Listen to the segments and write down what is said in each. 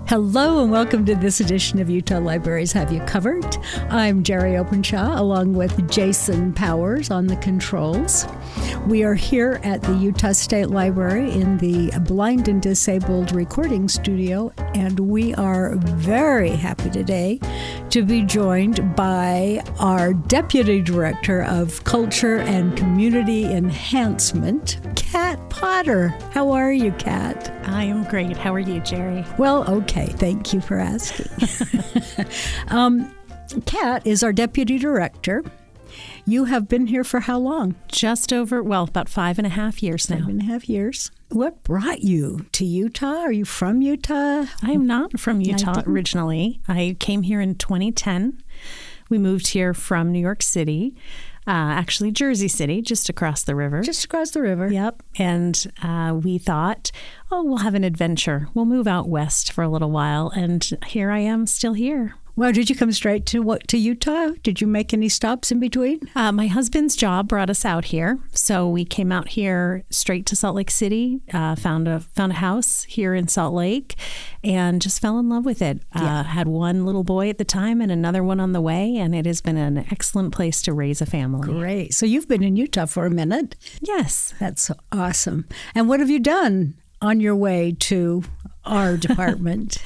Hello and welcome to this edition of Utah Libraries Have You Covered. I'm Jeri Openshaw along with Jason Powers on the controls. We are here at the Utah State Library in the Blind and Disabled Recording Studio, and we are very happy today to be joined by our Deputy Director of Culture and Community Enhancement, Kat Potter. How are you, Kat? I am great. How are you, Jeri? Well, okay. Thank you for asking. Kat is our Deputy Director. You have been here for how long? Just over, about 5.5 years now. 5.5 years. What brought you to Utah? Are you from Utah? I am not from Utah originally. I came here in 2010. We moved here from New York City. Actually, Jersey City, just across the river. Just across the river. Yep. And we thought, we'll have an adventure. We'll move out west for a little while. And here I am, still here. Well, did you come straight to Utah? Did you make any stops in between? My husband's job brought us out here. So we came out here straight to Salt Lake City, found a house here in Salt Lake, and just fell in love with it. Had one little boy at the time and another one on the way, and it has been an excellent place to raise a family. Great. So you've been in Utah for a minute. Yes. That's awesome. And what have you done on your way to our department?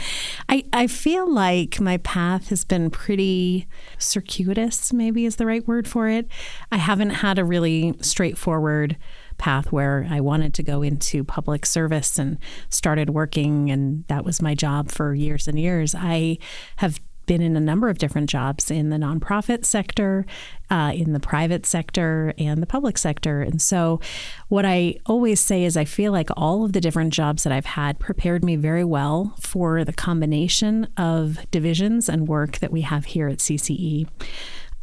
I feel like my path has been pretty circuitous, maybe is the right word for it. I haven't had a really straightforward path where I wanted to go into public service and started working, and that was my job for years and years. I have been in a number of different jobs in the nonprofit sector, in the private sector, and the public sector. And so what I always say is I feel like all of the different jobs that I've had prepared me very well for the combination of divisions and work that we have here at CCE.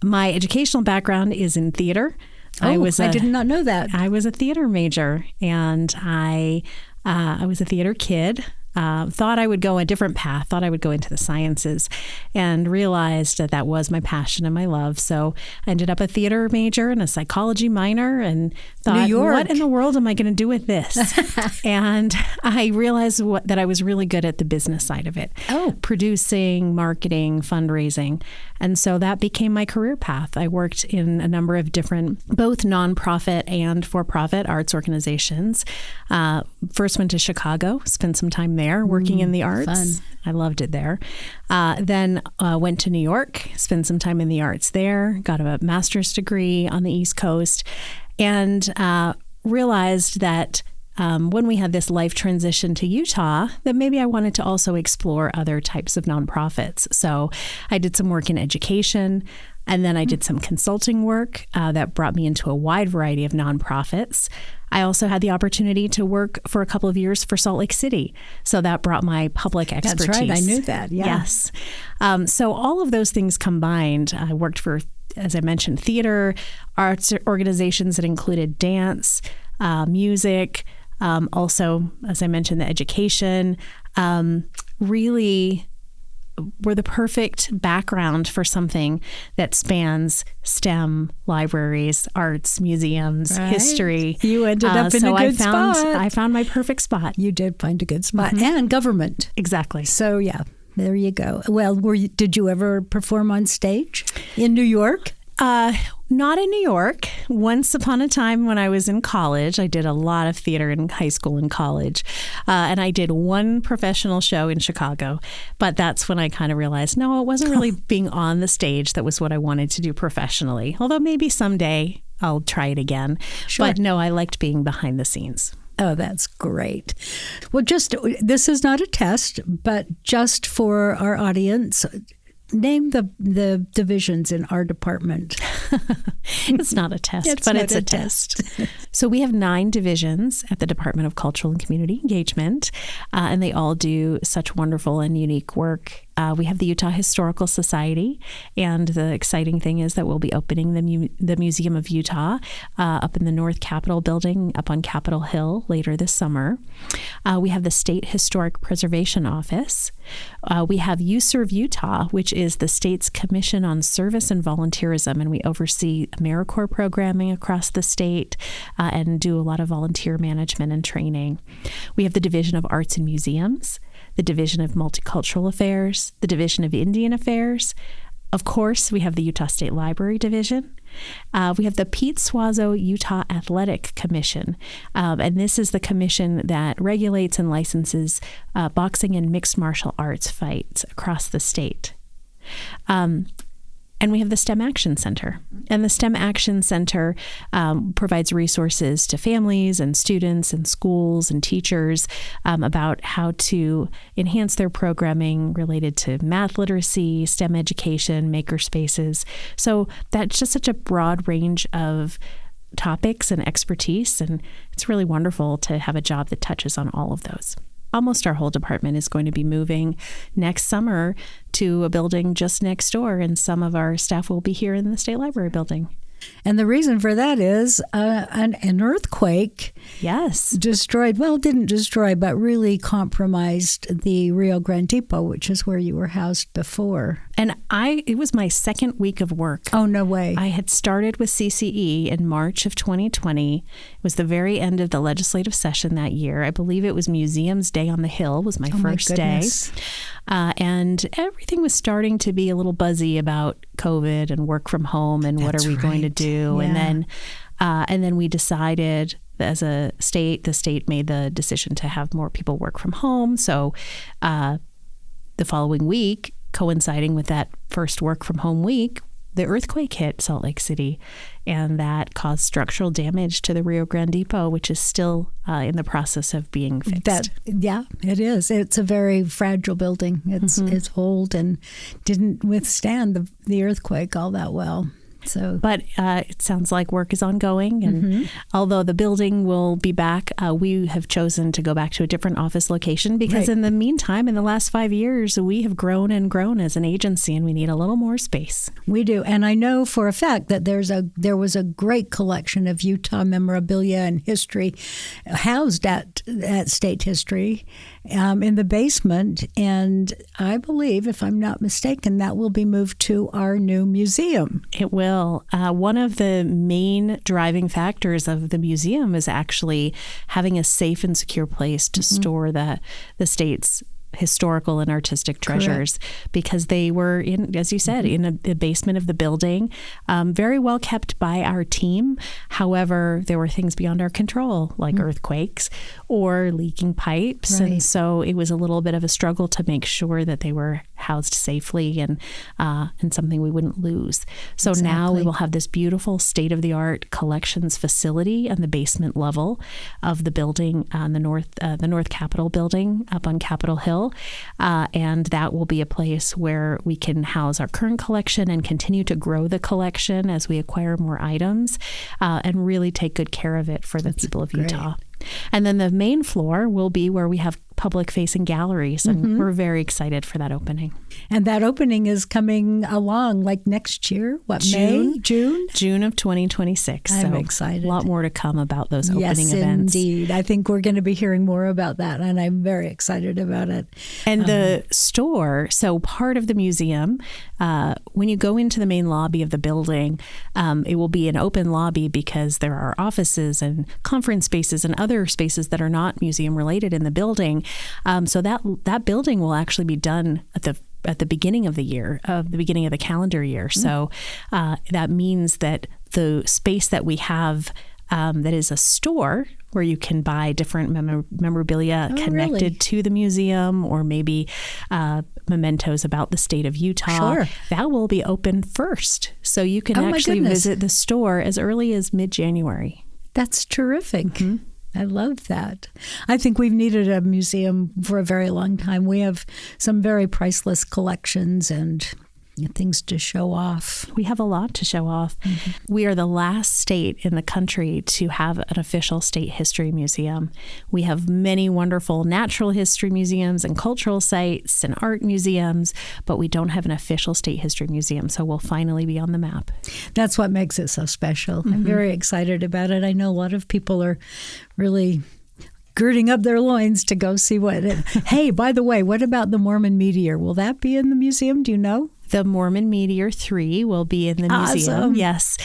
My educational background is in theater. I did not know that. I was a theater major, and I was a theater kid. Thought I would go a different path, thought I would go into the sciences, and realized that was my passion and my love. So I ended up a theater major and a psychology minor and thought, what in the world am I going to do with this? And I realized that I was really good at the business side of it. Producing, marketing, fundraising. And so that became my career path. I worked in a number of different, both nonprofit and for-profit arts organizations. First went to Chicago, spent some time there working in the arts. Fun. I loved it there. Then went to New York, spent some time in the arts there, got a master's degree on the East Coast, and realized that when we had this life transition to Utah, that maybe I wanted to also explore other types of nonprofits. So I did some work in education, and then I did some consulting work that brought me into a wide variety of nonprofits. I also had the opportunity to work for a couple of years for Salt Lake City. So that brought my public expertise. That's right. I knew that. Yeah. Yes. So all of those things combined, I worked for, as I mentioned, theater, arts organizations that included dance, music, also, as I mentioned, the education, really were the perfect background for something that spans STEM, libraries, arts, museums, history. You ended up in a good spot. I found my perfect spot. You did find a good spot. And government. Exactly. So, yeah, there you go. Well, did you ever perform on stage in New York? Not in New York. Once upon a time when I was in college, I did a lot of theater in high school and college. And I did one professional show in Chicago. But that's when I kind of realized, no, it wasn't really being on the stage that was what I wanted to do professionally. Although maybe someday I'll try it again. Sure. But no, I liked being behind the scenes. Oh, that's great. Well, this is not a test, but just for our audience, name the divisions in our department. It's not a test, but it's a test. So we have 9 divisions at the Department of Cultural and Community Engagement, and they all do such wonderful and unique work. We have the Utah Historical Society, and the exciting thing is that we'll be opening the Museum of Utah up in the North Capitol building up on Capitol Hill later this summer. We have the State Historic Preservation Office. We have UServe Utah, which is the state's Commission on Service and Volunteerism, and we oversee AmeriCorps programming across the state and do a lot of volunteer management and training. We have the Division of Arts and Museums, the Division of Multicultural Affairs, the Division of Indian Affairs. Of course, we have the Utah State Library Division. We have the Pete Suazo Utah Athletic Commission, and this is the commission that regulates and licenses boxing and mixed martial arts fights across the state. And we have the STEM Action Center. And the STEM Action Center provides resources to families and students and schools and teachers about how to enhance their programming related to math literacy, STEM education, maker spaces. So that's just such a broad range of topics and expertise. And it's really wonderful to have a job that touches on all of those. Almost our whole department is going to be moving next summer to a building just next door, and some of our staff will be here in the State Library building. And the reason for that is an earthquake didn't destroy, but really compromised the Rio Grande Depot, which is where you were housed before. And it was my second week of work. Oh, no way. I had started with CCE in March of 2020. It was the very end of the legislative session that year. I believe it was Museums Day on the Hill was my first day. And everything was starting to be a little buzzy about COVID and work from home and what are we going to do. Yeah. And then we decided as a state, the state made the decision to have more people work from home. So the following week, coinciding with that first work from home week, the earthquake hit Salt Lake City, and that caused structural damage to the Rio Grande Depot, which is still in the process of being fixed. Yeah, it is. It's a very fragile building. It's old and didn't withstand the earthquake all that well. But it sounds like work is ongoing. And although the building will be back, we have chosen to go back to a different office location because in the meantime, in the last 5 years, we have grown and grown as an agency and we need a little more space. We do. And I know for a fact that there was a great collection of Utah memorabilia and history housed at State History in the basement. And I believe, if I'm not mistaken, that will be moved to our new museum. It will. One of the main driving factors of the museum is actually having a safe and secure place to store the state's historical and artistic treasures. Correct. Because they were in, as you said, in the basement of the building, very well kept by our team. However, there were things beyond our control, like earthquakes or leaking pipes. Right. And so it was a little bit of a struggle to make sure that they were housed safely and something we wouldn't lose. So now we will have this beautiful state-of-the-art collections facility on the basement level of the building on the North Capitol building up on Capitol Hill. And that will be a place where we can house our current collection and continue to grow the collection as we acquire more items and really take good care of it for the people of Utah. And then the main floor will be where we have public-facing galleries, and we're very excited for that opening. And that opening is coming along like next year, June? June of 2026. I'm excited. A lot more to come about those opening events. Yes, indeed. I think we're going to be hearing more about that, and I'm very excited about it. And the store, so part of the museum, when you go into the main lobby of the building, it will be an open lobby because there are offices and conference spaces and other spaces that are not museum related in the building. So that building will actually be done at the beginning of the year, the beginning of the calendar year. So that means that the space that we have that is a store where you can buy different memorabilia connected to the museum, or maybe mementos about the state of Utah. That will be open first. So you can actually visit the store as early as mid-January. That's terrific. I love that. I think we've needed a museum for a very long time. We have some very priceless collections and things to show off. We have a lot to show off. We are the last state in the country to have an official state history museum. We have many wonderful natural history museums and cultural sites and art museums, but we don't have an official state history museum, so we'll finally be on the map. That's what makes it so special. I'm very excited about it. I know a lot of people are really girding up their loins to go see what it... Hey, by the way, what about the Mormon meteor? Will that be in the museum? Do you know? The Mormon Meteor 3 will be in the museum. Awesome. Yes.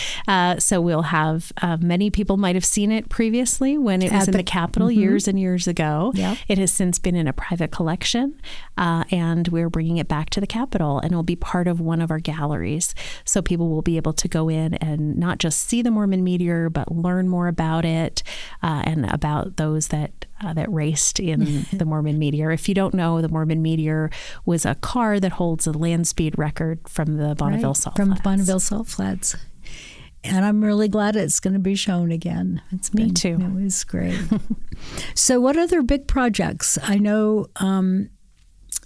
So we'll have, many people might have seen it previously when it was in the Capitol years and years ago. Yep. It has since been in a private collection, and we're bringing it back to the Capitol, and it'll be part of one of our galleries. So people will be able to go in and not just see the Mormon Meteor, but learn more about it and about those that raced in the Mormon Meteor. If you don't know, the Mormon Meteor was a car that holds a land speed record from the Bonneville Salt Flats. From Bonneville Salt Flats. And I'm really glad it's going to be shown again. Me too. It was great. So what other big projects? I know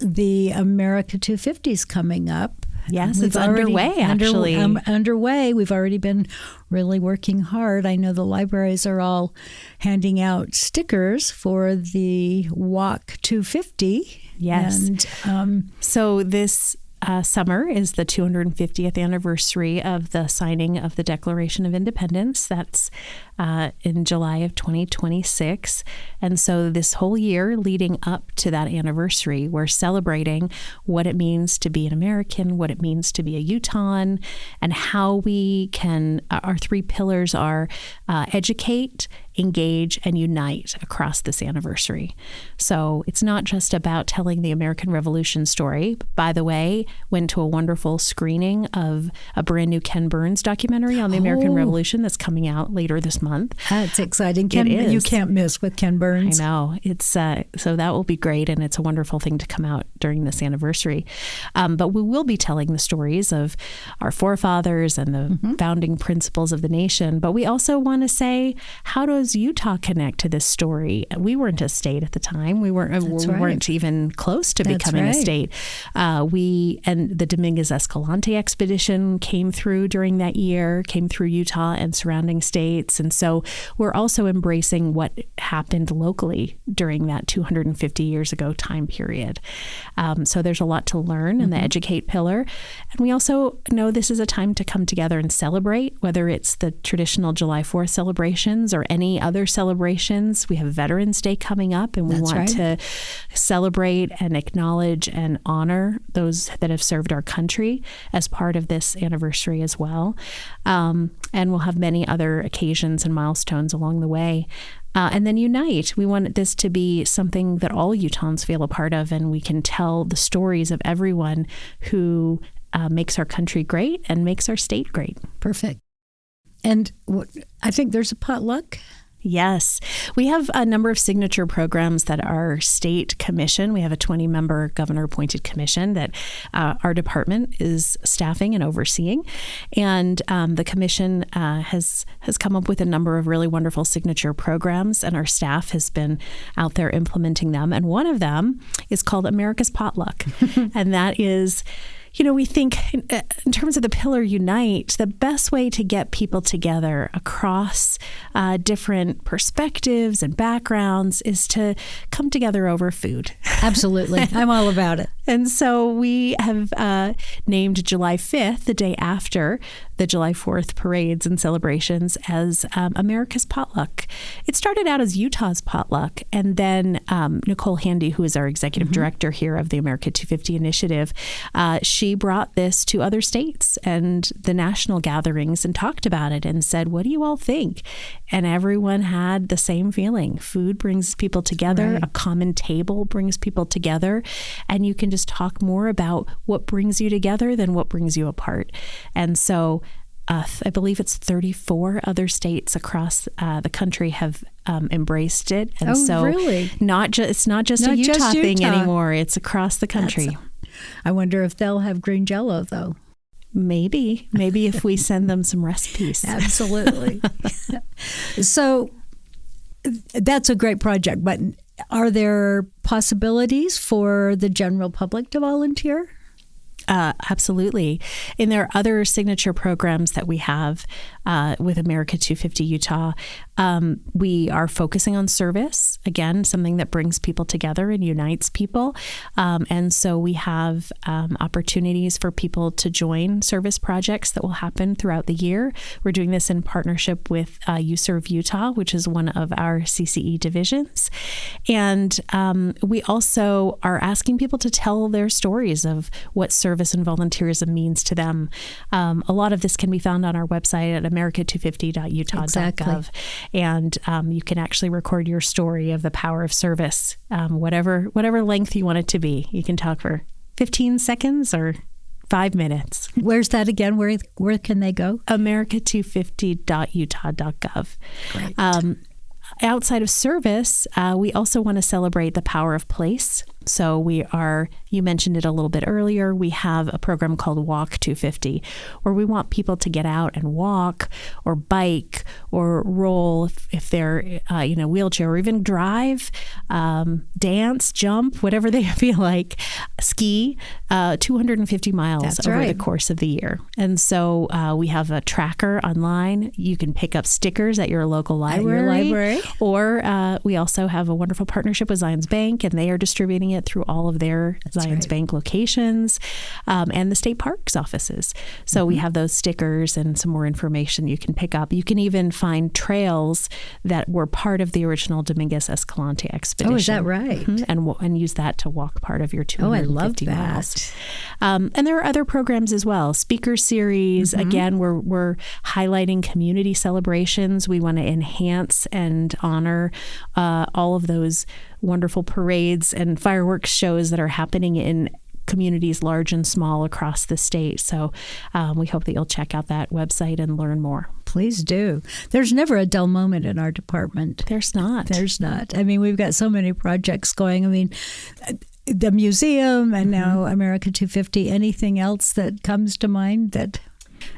the America 250 is coming up. Yes, it's underway, actually. Underway. We've already been really working hard. I know the libraries are all handing out stickers for the Walk 250. Yes. And so this summer is the 250th anniversary of the signing of the Declaration of Independence. That's in July of 2026. And so this whole year leading up to that anniversary, we're celebrating what it means to be an American, what it means to be a Utahn, and how we can, our three pillars are educate, engage, and unite across this anniversary. So it's not just about telling the American Revolution story. By the way, went to a wonderful screening of a brand new Ken Burns documentary on the American Revolution that's coming out later this month. That's exciting. You can't miss with Ken Burns. I know. It's so that will be great, and it's a wonderful thing to come out during this anniversary. But we will be telling the stories of our forefathers and the founding principles of the nation. But we also want to say, how does Utah connect to this story? We weren't a state at the time. We weren't even close to becoming a state. And the Dominguez Escalante expedition came through during that year, came through Utah and surrounding states. And so we're also embracing what happened locally during that 250 years ago time period. So there's a lot to learn in the educate pillar. And we also know this is a time to come together and celebrate, whether it's the traditional July 4th celebrations or any other celebrations. We have Veterans Day coming up, and we want to celebrate and acknowledge and honor those that have served our country as part of this anniversary as well. And we'll have many other occasions and milestones along the way. And then unite. We want this to be something that all Utahns feel a part of, and we can tell the stories of everyone who makes our country great and makes our state great. Perfect. And I think there's a potluck. Yes. We have a number of signature programs that our state commission, we have a 20-member governor-appointed commission that our department is staffing and overseeing. And the commission has come up with a number of really wonderful signature programs, and our staff has been out there implementing them. And one of them is called America's Potluck. And that is, we think in terms of the pillar unite, the best way to get people together across different perspectives and backgrounds is to come together over food. Absolutely. I'm all about it. And so we have named July 5th, the day after the July 4th parades and celebrations, as America's Potluck. It started out as Utah's Potluck, and then Nicole Handy, who is our executive director here of the America 250 Initiative, she brought this to other states and the national gatherings and talked about it and said, what do you all think? And everyone had the same feeling. Food brings people together. Right. A common table brings people together. And you can just talk more about what brings you together than what brings you apart. And so I believe it's 34 other states across the country have embraced it. And really? It's not just a Utah thing anymore. It's across the country. I wonder if they'll have green Jell-O, though. Maybe if we send them some recipes. Absolutely. So that's a great project, but are there possibilities for the general public to volunteer? Absolutely. And there are other signature programs that we have with America 250 Utah. We are focusing on service, again, something that brings people together and unites people. And so we have opportunities for people to join service projects that will happen throughout the year. We're doing this in partnership with You Serve Utah, which is one of our CCE divisions. And we also are asking people to tell their stories of what service and volunteerism means to them. A lot of this can be found on our website at america250.utah.gov. Exactly. And you can actually record your story of the power of service, whatever length you want it to be. You can talk for 15 seconds or 5 minutes. Where's that again? Where can they go? america250.utah.gov. Great. Outside of service, we also want to celebrate the power of place. So you mentioned it a little bit earlier, we have a program called Walk 250, where we want people to get out and walk or bike or roll if they're wheelchair, or even drive, dance, jump, whatever they feel like, ski, 250 miles over the course of the year. And so we have a tracker online. You can pick up stickers at your local library. Or we also have a wonderful partnership with Zions Bank, and they are distributing it through all of their Zions Bank locations and the state parks offices. So we have those stickers and some more information you can pick up. You can even find trails that were part of the original Dominguez Escalante expedition. Oh, is that right? And use that to walk part of your 250 miles. And there are other programs as well. Speaker series. Again, we're highlighting community celebrations. We want to enhance and honor all of those wonderful parades and fireworks shows that are happening in communities large and small across the state. So we hope that you'll check out that website and learn more. Please do. There's never a dull moment in our department. There's not. I mean, we've got so many projects going. I mean, the museum and now America 250. Anything else that comes to mind that...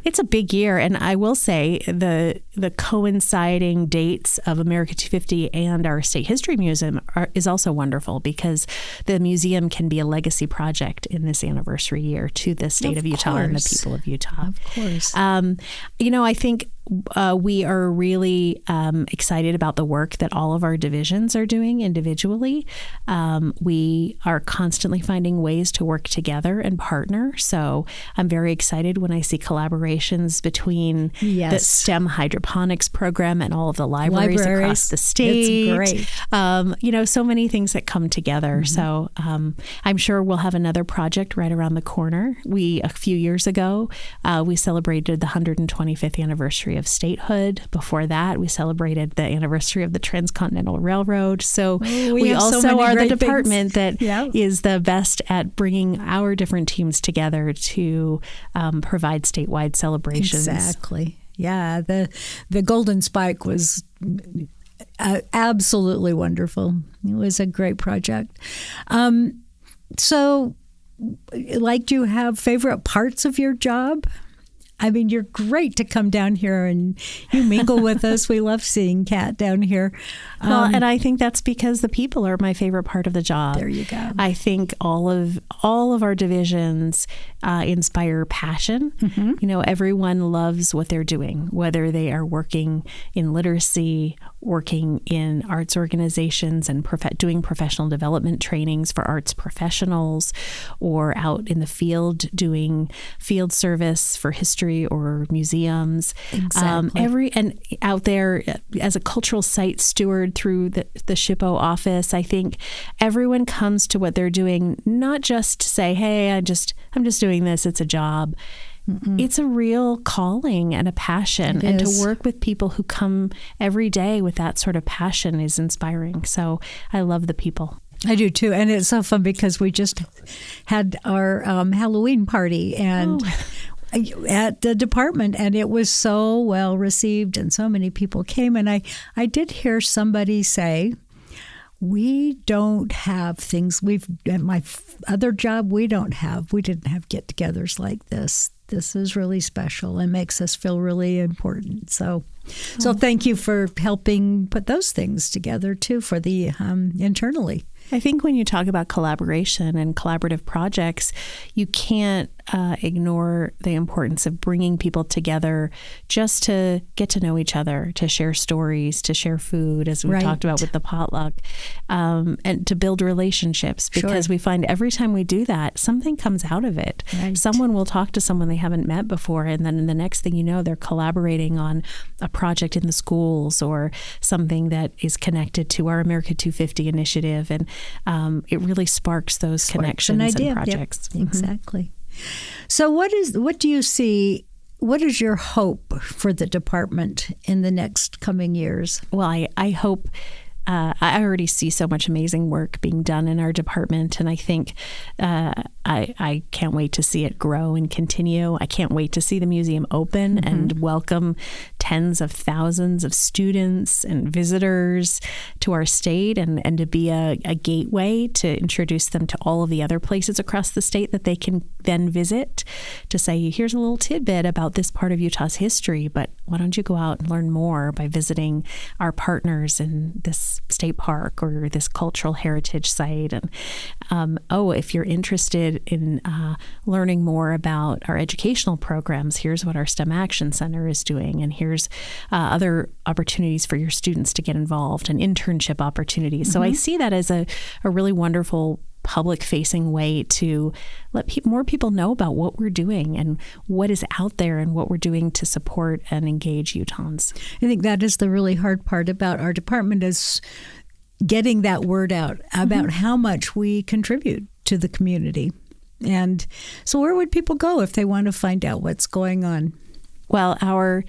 It's a big year, and I will say the coinciding dates of America 250 and our State History Museum is also wonderful, because the museum can be a legacy project in this anniversary year to the state of Utah and the people of Utah. Of course. I think we are really excited about the work that all of our divisions are doing individually. We are constantly finding ways to work together and partner. So I'm very excited when I see collaborations between the STEM hydroponics program and all of the libraries across the state. It's great. So many things that come together. So I'm sure we'll have another project right around the corner. A few years ago, we celebrated the 125th anniversary of statehood. Before that, we celebrated the anniversary of the Transcontinental Railroad. So we also are the department that is the best at bringing our different teams together to provide statewide celebrations. Exactly. Yeah, the Golden Spike was absolutely wonderful. It was a great project. So, do you have favorite parts of your job? I mean, you're great to come down here and you mingle with us. We love seeing Kat down here. And I think that's because the people are my favorite part of the job. There you go. I think all of our divisions inspire passion. Everyone loves what they're doing, whether they are working in literacy, working in arts organizations and doing professional development trainings for arts professionals, or out in the field doing field service for history or museums. Exactly. And out there as a cultural site steward through the SHPO office, I think everyone comes to what they're doing not just to say, hey, I'm just doing this, it's a job. It's a real calling and a passion. And to work with people who come every day with that sort of passion is inspiring. So I love the people. I do too. And it's so fun because we just had our Halloween party and at the department, and it was so well received and so many people came. And I did hear somebody say, we don't have things at my other job, we didn't have get-togethers like this. This is really special and makes us feel really important. So thank you for helping put those things together too for the internally. I think when you talk about collaboration and collaborative projects, you can't ignore the importance of bringing people together just to get to know each other, to share stories, to share food, as we talked about with the potluck, and to build relationships, because we find every time we do that, something comes out of it. Someone will talk to someone they haven't met before, and then the next thing you know, they're collaborating on a project in the schools or something that is connected to our America 250 initiative, and it really sparks those connections and projects. Yep. Exactly. So what do you see, what is your hope for the department in the next coming years? Well, I hope, I already see so much amazing work being done in our department, and I think I can't wait to see it grow and continue. I can't wait to see the museum open and welcome tens of thousands of students and visitors to our state, and to be a gateway to introduce them to all of the other places across the state that they can then visit, to say, here's a little tidbit about this part of Utah's history, but why don't you go out and learn more by visiting our partners in this state park or this cultural heritage site. And if you're interested in learning more about our educational programs, here's what our STEM Action Center is doing, and here's other opportunities for your students to get involved, and internship opportunities. So I see that as a really wonderful public-facing way to let more people know about what we're doing and what is out there and what we're doing to support and engage Utahns. I think that is the really hard part about our department, is getting that word out about how much we contribute to the community. And so where would people go if they want to find out what's going on? Well, our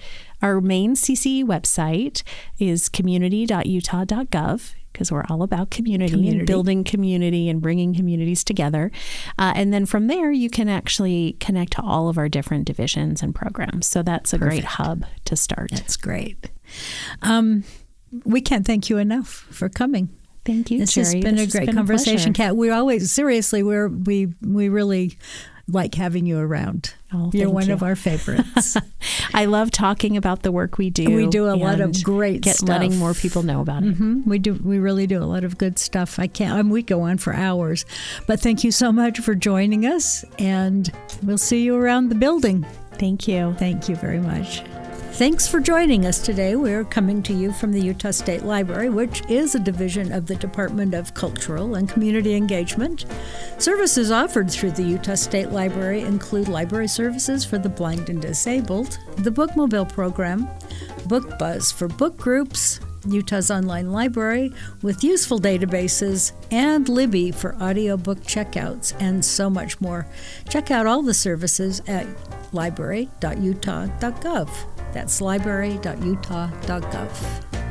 main CCE website is community.utah.gov, because we're all about community and building community and bringing communities together. And then from there, you can actually connect to all of our different divisions and programs. So that's a great hub to start. That's great. We can't thank you enough for coming. Thank you, This Jeri. has been a great conversation, Kat. We always, seriously, we really like having you around. You're one of our favorites. I love talking about the work we do. We do a lot of great stuff. Letting more people know about it. We do. We really do a lot of good stuff. We go on for hours. But thank you so much for joining us, and we'll see you around the building. Thank you. Thank you very much. Thanks for joining us today. We're coming to you from the Utah State Library, which is a division of the Department of Cultural and Community Engagement. Services offered through the Utah State Library include library services for the blind and disabled, the Bookmobile program, Book Buzz for book groups, Utah's online library with useful databases, and Libby for audiobook checkouts, and so much more. Check out all the services at library.utah.gov. That's library.utah.gov.